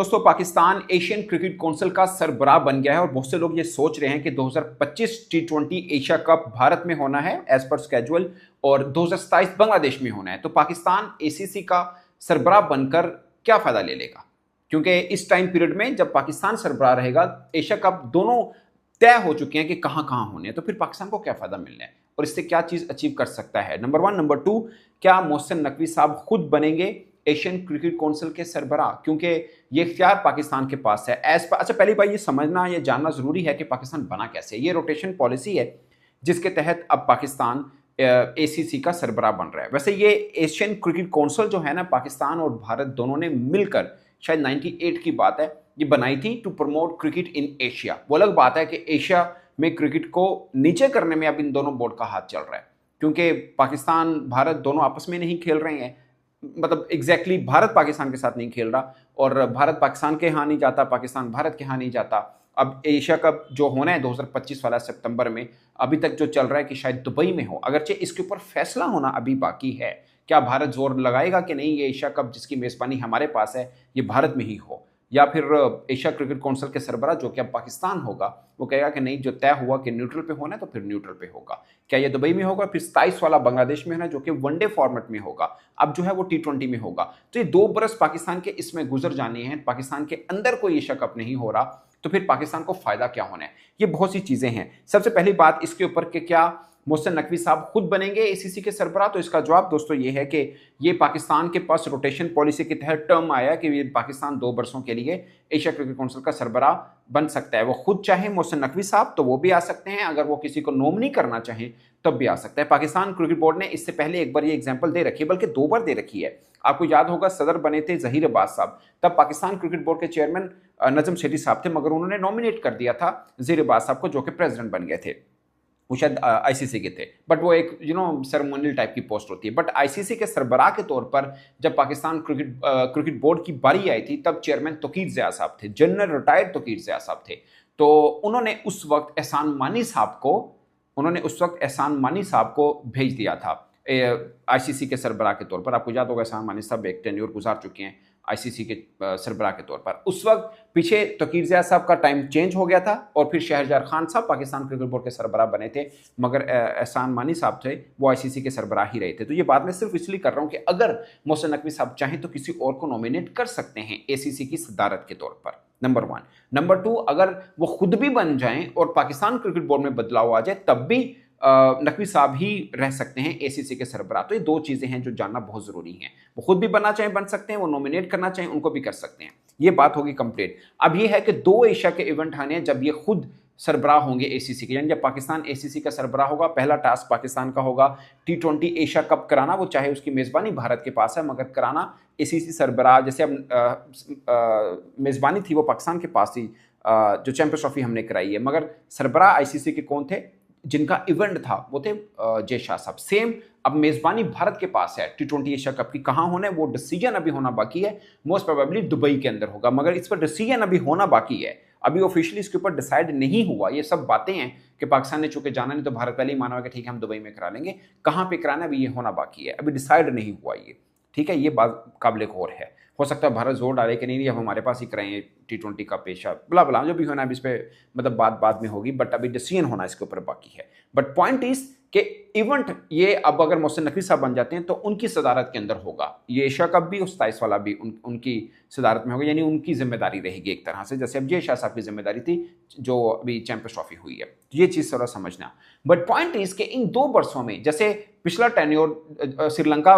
दोस्तों, Pakistan Asian cricket council का सरबराह बन गया है और बहुत से लोग ये सोच रहे हैं कि 2025 टी20 एशिया कप भारत में होना है एज पर स्केड्यूल और 2027 बांग्लादेश में होना है। तो पाकिस्तान एसीसी का सरबराह बनकर क्या फायदा ले लेगा, क्योंकि इस टाइम पीरियड में जब पाकिस्तान सरबराह रहेगा, एशिया कप दोनों तय हो चुके हैं कि कहां कहां होने हैं, तो फिर पाकिस्तान को क्या फायदा मिलना है और इससे क्या चीज अचीव कर सकता है। नंबर 1। नंबर 2, क्या मोहसिन नकवी साहब खुद बनेंगे एशियन क्रिकेट काउंसिल के सरबराह, क्योंकि ये इख्तियार पाकिस्तान के पास है अच्छा, पहली बात ये समझना, ये जानना जरूरी है कि पाकिस्तान बना कैसे। ये रोटेशन पॉलिसी है जिसके तहत अब पाकिस्तान एसीसी का सरबराह बन रहा है। वैसे ये एशियन क्रिकेट काउंसिल जो है ना, पाकिस्तान और भारत दोनों ने मिलकर, शायद 98 की बात है, ये बनाई थी to promote cricket in Asia. वो अलग बात है कि एशिया में क्रिकेट को नीचे करने में अब इन दोनों बोर्ड का हाथ चल रहा है, क्योंकि पाकिस्तान भारत दोनों आपस में नहीं खेल रहे हैं। मतलब एग्जैक्टली भारत पाकिस्तान के साथ नहीं खेल रहा और भारत पाकिस्तान के यहाँ नहीं जाता, पाकिस्तान भारत के यहाँ नहीं जाता। अब एशिया कप जो होना है 2025 वाला सितंबर में, अभी तक जो चल रहा है कि शायद दुबई में हो, अगरचे इसके ऊपर फैसला होना अभी बाकी है। क्या भारत जोर लगाएगा कि नहीं, ये एशिया कप जिसकी मेजबानी हमारे पास है ये भारत में ही हो, या फिर एशिया क्रिकेट काउंसिल के सरबराह जो कि अब पाकिस्तान होगा वो कहेगा कि नहीं, जो तय हुआ कि न्यूट्रल पे होना है तो फिर न्यूट्रल पे होगा। क्या ये दुबई में होगा, फिर 27 वाला बांग्लादेश में होना जो कि वनडे फॉर्मेट में होगा, अब जो है वो टी20 में होगा। तो ये 2 बरस पाकिस्तान के इसमें गुजर जाने हैं, पाकिस्तान के अंदर कोई एशिया कप नहीं हो रहा, तो फिर पाकिस्तान को फायदा क्या होना है। ये बहुत सी चीजें हैं। सबसे पहली बात इसके ऊपर कि क्या मोहसिन नकवी साहब खुद बनेंगे एसीसी के सरबराह, तो इसका जवाब दोस्तों ये है कि ये पाकिस्तान के पास रोटेशन पॉलिसी के तहत टर्म आया कि ये पाकिस्तान 2 बरसों के लिए एशिया क्रिकेट काउंसिल का सरबराह बन सकता है। वो खुद चाहे मोहसिन नकवी साहब तो वो भी आ सकते हैं, अगर वो किसी को नॉमिनी करना चाहें तब भी आ सकता है। पाकिस्तान क्रिकेट बोर्ड ने इससे पहले एक बार ये एग्जाम्पल दे रखी है, बल्कि 2 बार दे रखी है। आपको याद होगा सदर बने थे जहीर अब्बास साहब, तब पाकिस्तान क्रिकेट बोर्ड के चेयरमैन नजम शेठी साहब थे, मगर उन्होंने नॉमिनेट कर दिया था जहीर अब्बास साहब को, जो कि प्रेसिडेंट बन गए थे। वो शायद आईसीसी के थे, बट वो एक सेरेमोनियल टाइप की पोस्ट होती है। बट आईसीसी के सरबराह के तौर पर जब पाकिस्तान क्रिकेट बोर्ड की बारी आई थी, तब चेयरमैन तौकीर ज़िया साहब थे, जनरल रिटायर्ड तौकीर ज़िया साहब थे। तो उन्होंने उस वक्त एहसान मानी साहब को भेज दिया था आईसीसी के सरबराह के तौर पर। आपको याद होगा एहसान मानी साहब एक टेन्योर गुजार चुके हैं आईसीसी के सरबराह के तौर पर। उस वक्त पीछे तौकीर ज़िया साहब का टाइम चेंज हो गया था और फिर शहरयार खान साहब पाकिस्तान क्रिकेट बोर्ड के सरबराह बने थे, मगर एहसान मानी साहब थे वो आईसीसी के सरबराह ही रहे थे। तो ये बात मैं सिर्फ इसलिए कर रहा हूँ कि अगर मोहसिन नकवी साहब चाहें तो किसी और को नॉमिनेट कर सकते हैं एसीसी की सदारत के तौर पर, नंबर 1। नंबर 2, अगर वो खुद भी बन जाएं और पाकिस्तान क्रिकेट बोर्ड में बदलाव आ जाए तब भी नकवी साहब ही रह सकते हैं एसीसी के सरबराह। तो ये 2 चीजें हैं जो जानना बहुत जरूरी है। वो खुद भी बनना चाहें बन सकते हैं, वो नॉमिनेट करना चाहें उनको भी कर सकते हैं। ये बात होगी कंप्लीट। अब ये है कि 2 एशिया के इवेंट आने हैं जब ये खुद सरबराह होंगे एसीसी के, यानी जब पाकिस्तान एसीसी का सरबराह होगा, पहला टास्क पाकिस्तान का होगा टी20 एशिया कप कराना। वो चाहे उसकी मेजबानी भारत के पास है, मगर कराना एसीसी सरबराह, जैसे अब मेजबानी थी वो पाकिस्तान के पास थी, जो चैंपियंस ट्रॉफी हमने कराई है, मगर सरबराह आईसीसी के कौन थे, जिनका इवेंट था वो थे जय शाह साहब। सेम अब मेजबानी भारत के पास है टी20 एशिया कप की, कहां होना है वो डिसीजन अभी होना बाकी है। मोस्ट प्रोबेबली दुबई के अंदर होगा, मगर इस पर डिसीजन अभी होना बाकी है। अभी ऑफिशियली इसके ऊपर डिसाइड नहीं हुआ। ये सब बातें हैं कि पाकिस्तान ने चूंकि जाना नहीं तो भारत पहले ही माना है कि ठीक है हम दुबई में करा लेंगे, कहां पे कराना अभी ये होना बाकी है, अभी डिसाइड नहीं हुआ ये। ठीक है, ये बात काबिल गौर है। हो सकता है भारत जोर डाले कि नहीं अब हमारे पास ही कराएं टी20 का पेशा, बला बला जो भी होना है इस पे मतलब बात बाद में होगी, बट अभी डिसीजन होना इसके ऊपर बाकी है। बट पॉइंट इज कि इवेंट ये अब अगर मोहसिन नकवी साहब बन जाते हैं तो उनकी सदारत के अंदर होगा ये एशिया कप भी और 27 वाला भी उनकी सदारत में होगा, यानी उनकी जिम्मेदारी रहेगी एक तरह से, जैसे अब जय शाह साहब की जिम्मेदारी थी जो अभी चैंपियंस ट्रॉफी हुई है। ये चीज़ थोड़ा समझना। बट पॉइंट इज कि इन 2 वर्षों में, जैसे पिछला टेन्योर श्रीलंका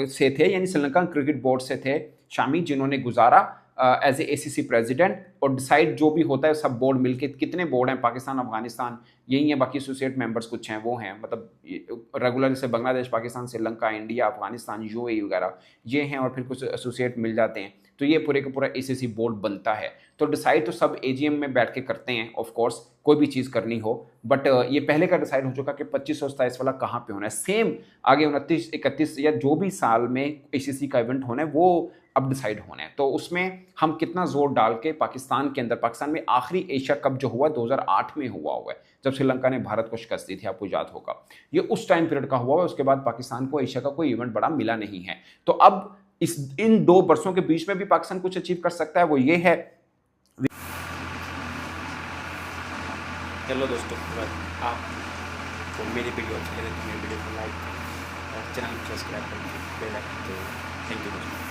से थे, यानी श्रीलंका क्रिकेट बोर्ड से थे शामी, जिन्होंने गुजारा एज ए एसीसी प्रेसिडेंट, और डिसाइड जो भी होता है सब बोर्ड मिलके, कितने बोर्ड हैं पाकिस्तान अफगानिस्तान यही है, बाकी एसोसिएट मेंबर्स कुछ हैं वो हैं, मतलब रेगुलर जैसे बांग्लादेश पाकिस्तान श्रीलंका इंडिया अफगानिस्तान यूएई वगैरह ये हैं, और फिर कुछ एसोसिएट मिल जाते हैं, तो ये पूरे का पूरा एसीसी बोर्ड बनता है। तो डिसाइड तो सब एजीएम में बैठ के करते हैं ऑफ कोर्स, कोई भी चीज़ करनी हो, बट ये पहले का डिसाइड हो चुका कि 25 और 27 वाला कहाँ पे होना है। सेम आगे 29 31 या जो भी साल में एसीसी का इवेंट होना है वो अब डिसाइड होना है। तो उसमें हम कितना जोर डाल के पाकिस्तान के अंदर, पाकिस्तान में आखिरी एशिया कप जो हुआ 2008 में हुआ है, जब श्रीलंका ने भारत को शिकस्त दी थी, आपको याद होगा, ये उस टाइम पीरियड का हुआ है। उसके बाद पाकिस्तान को एशिया का कोई इवेंट बड़ा मिला नहीं है। तो अब इन 2 वर्षों के बीच में भी पाकिस्तान कुछ अचीव कर सकता है, वो ये है। चलो दोस्तों, अगर आपको मेरी वीडियो अच्छी लगे तो मेरी वीडियो को लाइक और चैनल को सब्सक्राइब करके बेल आइकन। तो थैंक यू दोस्तों।